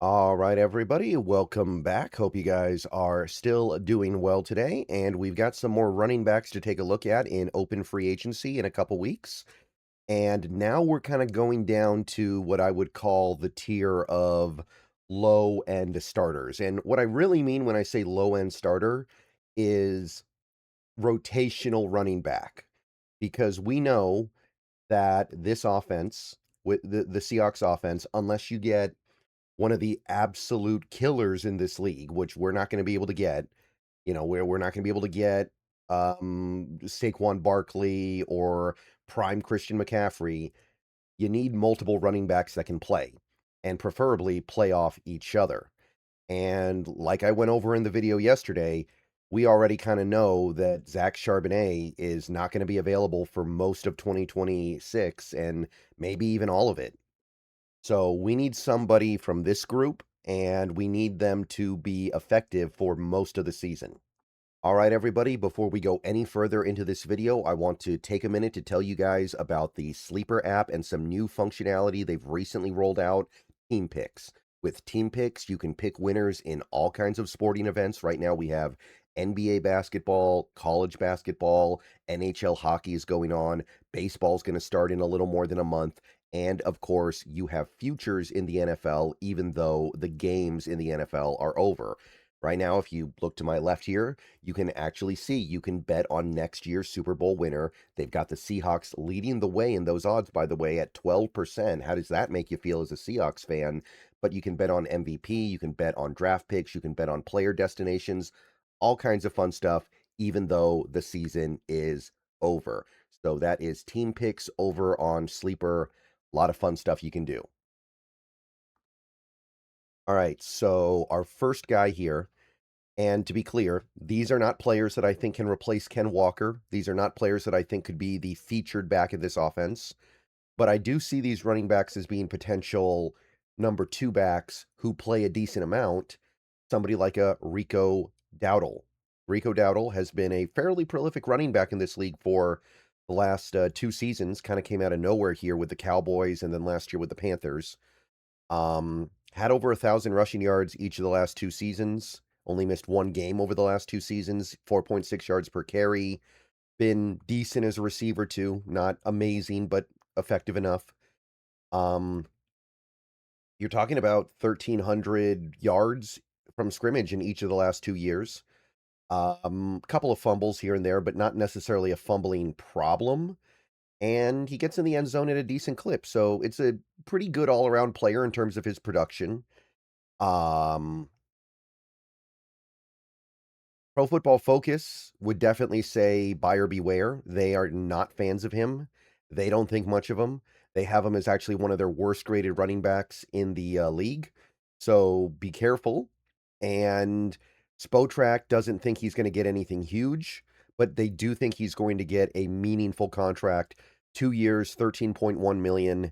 All right, everybody, welcome back. Hope you guys are still doing well today. And we've got some more running backs to take a look at in open free agency in a couple weeks. And now we're kind of going down to what I would call the tier of low end starters. And what I really mean when I say low end starter is rotational running back, because we know that this offense, with the Seahawks offense, unless you get one of the absolute killers in this league, which we're not going to be able to get. Where we're not going to be able to get Saquon Barkley or prime Christian McCaffrey. You need multiple running backs that can play, and preferably play off each other. And like I went over in the video yesterday, we already kind of know that Zach Charbonnet is not going to be available for most of 2026 and maybe even all of it. So we need somebody from this group, and we need them to be effective for most of the season. All right, everybody, before we go any further into this video, I want to take a minute to tell you guys about the Sleeper app and some new functionality they've recently rolled out, Team Picks. With Team Picks, you can pick winners in all kinds of sporting events. Right now, we have NBA basketball, college basketball, NHL hockey is going on, baseball's going to start in a little more than a month, and of course, you have futures in the NFL, even though the games in the NFL are over. Right now, if you look to my left here, you can actually see you can bet on next year's Super Bowl winner. They've got the Seahawks leading the way in those odds, by the way, at 12%. How does that make you feel as a Seahawks fan? But you can bet on MVP, you can bet on draft picks, you can bet on player destinations, all kinds of fun stuff, even though the season is over. So that is Team Picks over on Sleeper. A lot of fun stuff you can do. All right, so our first guy here. And to be clear, these are not players that I think can replace Ken Walker. These are not players that I think could be the featured back in this offense. But I do see these running backs as being potential number two backs who play a decent amount. Somebody like a Rico Dowdle. Rico Dowdle has been a fairly prolific running back in this league for the last two seasons. Kind of came out of nowhere here with the Cowboys and then last year with the Panthers. Had over 1,000 rushing yards each of the last two seasons. Only missed one game over the last two seasons. 4.6 yards per carry. Been decent as a receiver too. Not amazing, but effective enough. Um, you're talking about 1,300 yards from scrimmage in each of the last 2 years. Couple of fumbles here and there, but not necessarily a fumbling problem. And he gets in the end zone at a decent clip. So it's a pretty good all-around player in terms of his production. Um, Pro Football Focus would definitely say buyer beware. They are not fans of him. They don't think much of him. They have him as actually one of their worst rated running backs in the league. So be careful. And Spotrac doesn't think he's going to get anything huge, but they do think he's going to get a meaningful contract. 2 years, 13.1 million.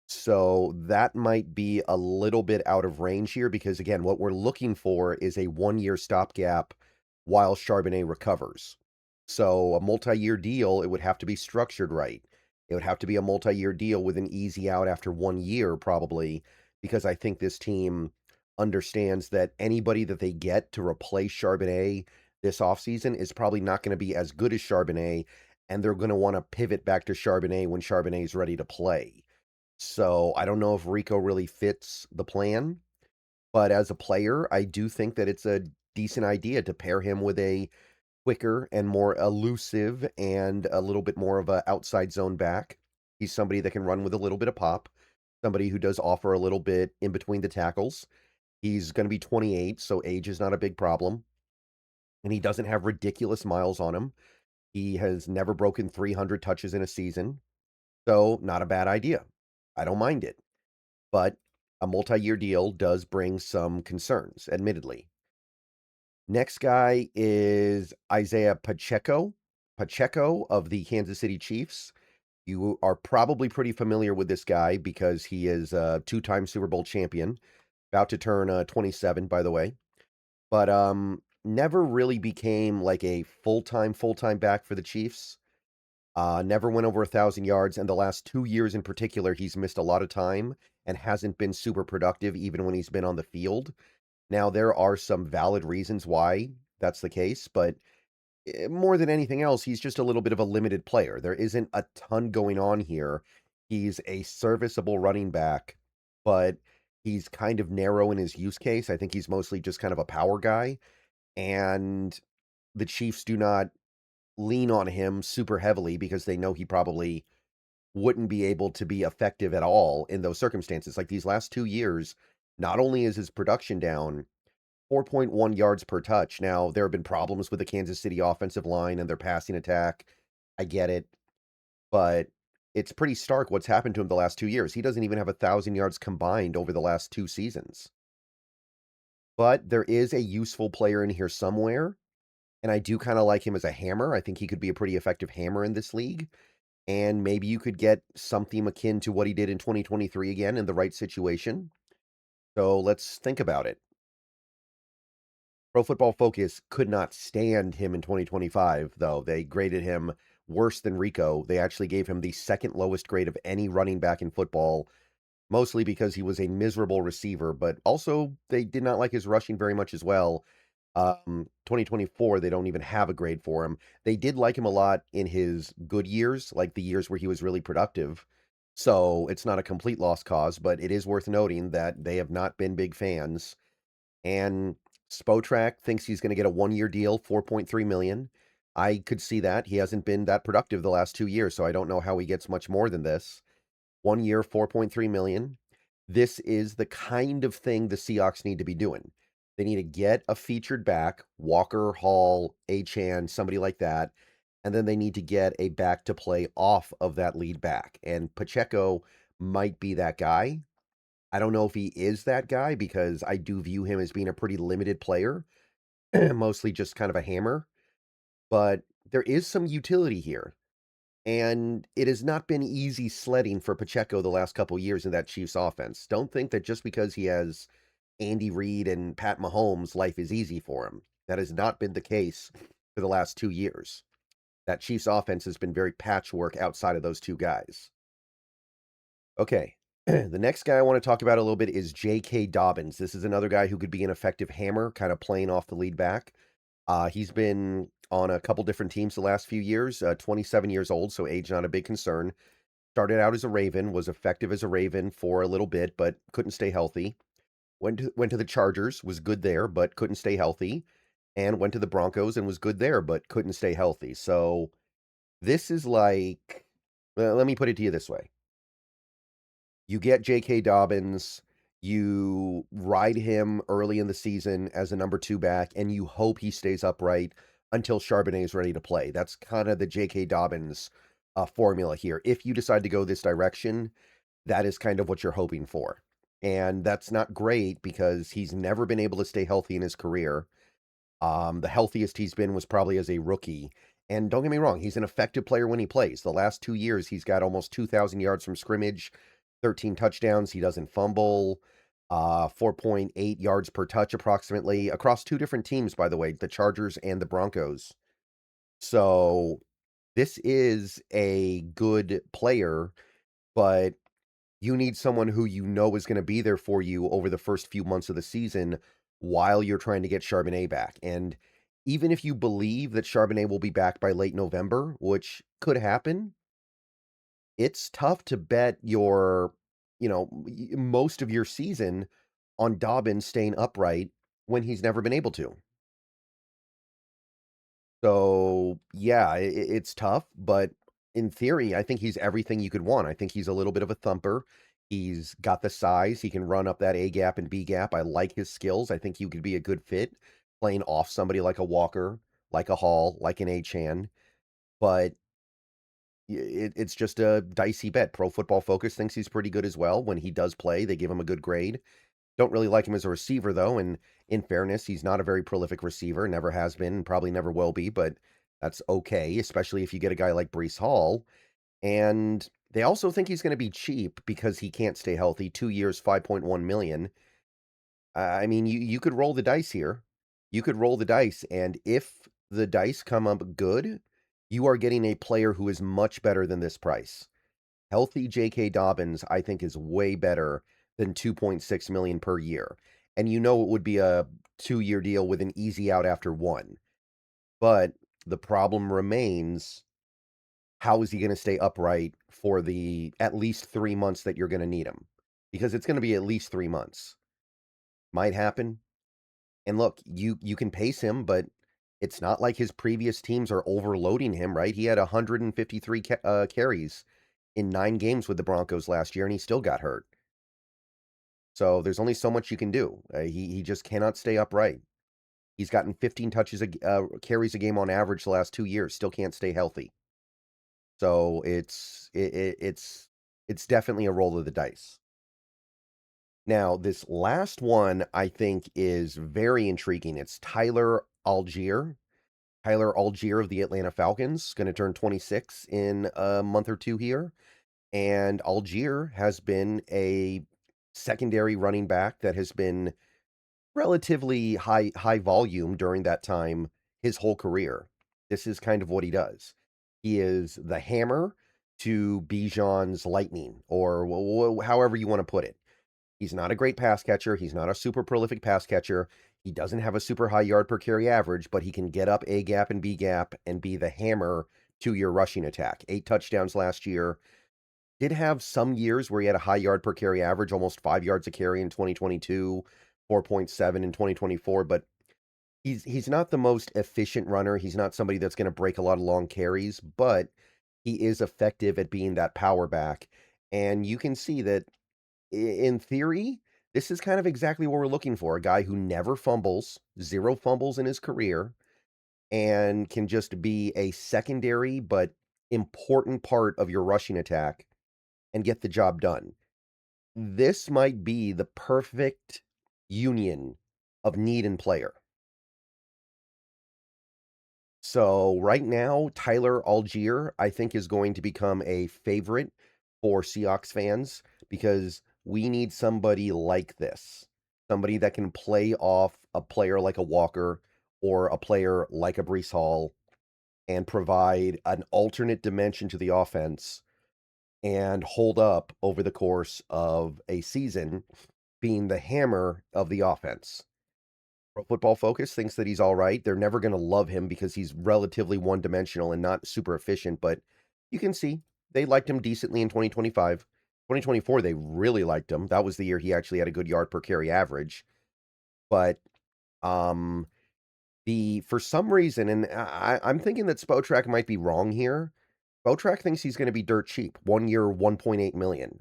So that might be a little bit out of range here because, again, what we're looking for is a 1 year stopgap while Charbonnet recovers. So a multi-year deal, it would have to be structured right. It would have to be a multi-year deal with an easy out after 1 year, probably, because I think this team understands that anybody that they get to replace Charbonnet this offseason is probably not going to be as good as Charbonnet, and they're going to want to pivot back to Charbonnet when Charbonnet is ready to play. So I don't know if Rico really fits the plan, but as a player, I do think that it's a decent idea to pair him with a quicker and more elusive and a little bit more of a outside zone back. He's somebody that can run with a little bit of pop, somebody who does offer a little bit in between the tackles. He's going to be 28, so age is not a big problem. And he doesn't have ridiculous miles on him. He has never broken 300 touches in a season. So, not a bad idea. I don't mind it. But a multi-year deal does bring some concerns, admittedly. Next guy is Isaiah Pacheco. Pacheco of the Kansas City Chiefs. You are probably pretty familiar with this guy because he is a two-time Super Bowl champion, about to turn 27, by the way. But never really became like a full-time back for the Chiefs. Never went over 1,000 yards, and the last 2 years in particular, he's missed a lot of time, and hasn't been super productive even when he's been on the field. Now, there are some valid reasons why that's the case, but more than anything else, he's just a little bit of a limited player. There isn't a ton going on here. He's a serviceable running back, but he's kind of narrow in his use case. I think he's mostly just kind of a power guy, and the Chiefs do not lean on him super heavily because they know he probably wouldn't be able to be effective at all in those circumstances. Like these last 2 years, not only is his production down, 4.1 yards per touch. Now, there have been problems with the Kansas City offensive line and their passing attack. I get it, but it's pretty stark what's happened to him the last 2 years. He doesn't even have 1,000 yards combined over the last 2 seasons. But there is a useful player in here somewhere, and I do kinda like him as a hammer. I think he could be a pretty effective hammer in this league, and maybe you could get something akin to what he did in 2023 again in the right situation. So let's think about it. Pro Football Focus could not stand him in 2025, though. They graded him worse than Rico. They actually gave him the second lowest grade of any running back in football, mostly because he was a miserable receiver, but also they did not like his rushing very much as well. 2024, they don't even have a grade for him. They did like him a lot in his good years, like the years where he was really productive. So it's not a complete lost cause, but it is worth noting that they have not been big fans. And Spotrac thinks he's gonna get a one-year deal, 4.3 million. I could see that. He hasn't been that productive the last 2 years, so I don't know how he gets much more than this. 1 year, 4.3 million. This is the kind of thing the Seahawks need to be doing. They need to get a featured back, Walker, Hall, Achane, somebody like that, and then they need to get a back to play off of that lead back. And Pacheco might be that guy. I don't know if he is that guy because I do view him as being a pretty limited player, mostly just kind of a hammer, but there is some utility here. And it has not been easy sledding for Pacheco the last couple years in that Chiefs offense. Don't think that just because he has Andy Reid and Pat Mahomes, life is easy for him. That has not been the case for the last 2 years. That Chiefs offense has been very patchwork outside of those two guys. Okay. The next guy I want to talk about a little bit is JK Dobbins. This is another guy who could be an effective hammer, kind of playing off the lead back. He's been on a couple different teams the last few years, 27 years old, so age not a big concern. Started out as a Raven, was effective as a Raven for a little bit, but couldn't stay healthy. Went to the Chargers, was good there, but couldn't stay healthy. And went to the Broncos and was good there, but couldn't stay healthy. So this is like, well, let me put it to you this way. You get JK Dobbins, you ride him early in the season as a number 2 back, and you hope he stays upright until Charbonnet is ready to play. That's kind of the JK Dobbins formula here. If you decide to go this direction, that is kind of what you're hoping for. And that's not great because he's never been able to stay healthy in his career. The healthiest he's been was probably as a rookie. And don't get me wrong, he's an effective player when he plays. The last 2 years, he's got almost 2,000 yards from scrimmage, 13 touchdowns. He doesn't fumble, 4.8 yards per touch approximately across 2 different teams, by the way, the Chargers and the Broncos. So this is a good player, but you need someone who you know is going to be there for you over the first few months of the season while you're trying to get Charbonnet back. And even if you believe that Charbonnet will be back by late November, which could happen, it's tough to bet most of your season on Dobbins staying upright when he's never been able to. So, yeah, it's tough, but in theory, I think he's everything you could want. I think he's a little bit of a thumper. He's got the size. He can run up that A gap and B gap. I like his skills. I think he could be a good fit playing off somebody like a Walker, like a Hall, like an Achane. But it's just a dicey bet. Pro Football Focus thinks he's pretty good as well. When he does play, they give him a good grade. Don't really like him as a receiver, though, and in fairness, he's not a very prolific receiver, never has been, and probably never will be, but that's okay, especially if you get a guy like Breece Hall. And they also think he's going to be cheap because he can't stay healthy. 2 years, 5.1 million. I mean, you could roll the dice here. You could roll the dice, and if the dice come up good, you are getting a player who is much better than this price. Healthy JK Dobbins, I think, is way better than 2.6 million per year. And you know it would be a 2-year deal with an easy out after one. But the problem remains, how is he going to stay upright for the at least 3 months that you're going to need him? Because it's going to be at least 3 months. Might happen. And look, you can pace him, but it's not like his previous teams are overloading him, right? He had 153 carries in 9 games with the Broncos last year, and he still got hurt. So there's only so much you can do. He just cannot stay upright. He's gotten 15 carries a game on average the last 2 years. Still can't stay healthy. So it's definitely a roll of the dice. Now, this last one I think is very intriguing. It's Tyler Allgeier. Tyler Allgeier of the Atlanta Falcons, going to turn 26 in a month or two here. And Allgeier has been a secondary running back that has been relatively high volume during that time his whole career. This is kind of what he does. He is the hammer to Bijan's lightning, or however you want to put it. He's not a great pass catcher. He's not a super prolific pass catcher. He doesn't have a super high yard per carry average, but he can get up A gap and B gap and be the hammer to your rushing attack. 8 touchdowns last year. Did have some years where he had a high yard per carry average, almost 5 yards a carry in 2022, 4.7 in 2024, but he's not the most efficient runner. He's not somebody that's going to break a lot of long carries, but he is effective at being that power back. And you can see that in theory, this is kind of exactly what we're looking for. A guy who never fumbles, 0 fumbles in his career, and can just be a secondary but important part of your rushing attack and get the job done. This might be the perfect union of need and player. So right now, Tyler Allgeier, I think, is going to become a favorite for Seahawks fans because we need somebody like this. Somebody that can play off a player like a Walker or a player like a Breece Hall and provide an alternate dimension to the offense and hold up over the course of a season, being the hammer of the offense. Pro Football Focus thinks that he's all right. They're never going to love him because he's relatively one-dimensional and not super efficient, but you can see they liked him decently in 2025. 2024, they really liked him. That was the year he actually had a good yard per carry average. But for some reason, and I'm thinking that Spotrac might be wrong here. Spotrac thinks he's going to be dirt cheap. 1 year, 1.8 million.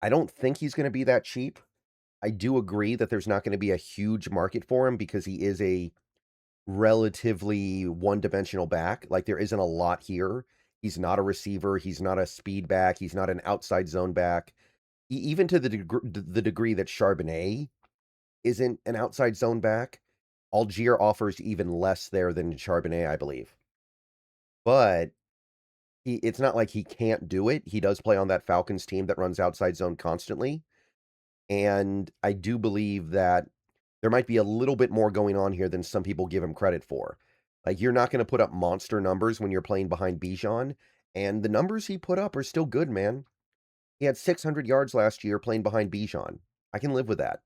I don't think he's going to be that cheap. I do agree that there's not going to be a huge market for him because he is a relatively one-dimensional back. Like, there isn't a lot here. He's not a receiver. He's not a speed back. He's not an outside zone back. Even to the degree that Charbonnet isn't an outside zone back, Allgeier offers even less there than Charbonnet, I believe. But it's not like he can't do it. He does play on that Falcons team that runs outside zone constantly. And I do believe that there might be a little bit more going on here than some people give him credit for. Like, you're not going to put up monster numbers when you're playing behind Bijan, and the numbers he put up are still good, man. He had 600 yards last year playing behind Bijan. I can live with that.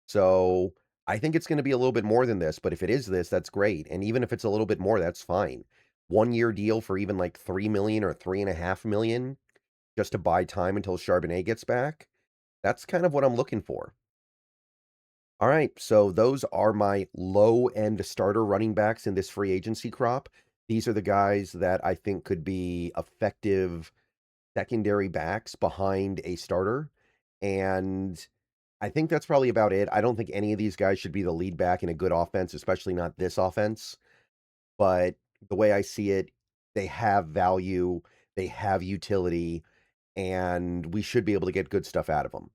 So I think it's going to be a little bit more than this, but if it is this, that's great. And even if it's a little bit more, that's fine. 1-year deal for even like 3 million or 3.5 million just to buy time until Charbonnet gets back. That's kind of what I'm looking for. All right, so those are my low-end starter running backs in this free agency crop. These are the guys that I think could be effective secondary backs behind a starter. And I think that's probably about it. I don't think any of these guys should be the lead back in a good offense, especially not this offense. But the way I see it, they have value, they have utility, and we should be able to get good stuff out of them.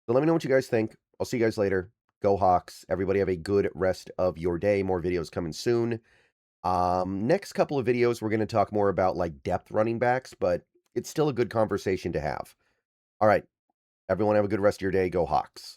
So let me know what you guys think. I'll see you guys later. Go Hawks. Everybody have a good rest of your day. More videos coming soon. Next couple of videos, we're going to talk more about like depth running backs, but it's still a good conversation to have. All right. Everyone have a good rest of your day. Go Hawks.